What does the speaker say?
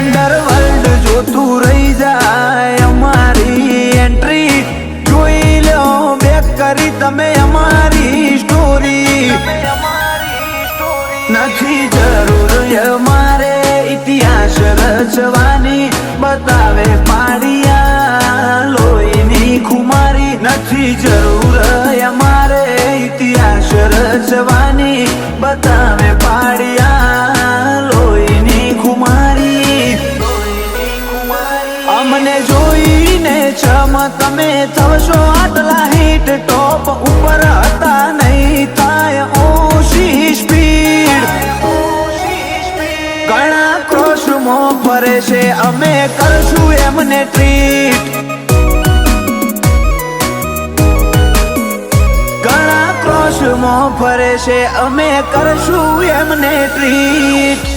underworld જોતું રહી જાય અમારી એન્ટ્રી જોઈ લો બેક કરી તમે અમારી સ્ટોરી નથી જરૂર અમારે ઇતિહાસ રચવાની બતાવે પાડિયા લોહીની ખુમારી નથી જરૂર અમારે ઇતિહાસ રચવાની બતાવે પાડિયા લોહીની ખુમારી અમને જોઈને છમ તમે થશો આટલા હિટ ટોપ ઉપર હતા નહીં થાય ઓછી સ્પીડ ઘણા ક્રોશમાં ફરે છે અમે કરશું એમને ટ્રીટ ઘણા ક્રોશમાં ફરે છે અમે કરશું એમને ટ્રીટ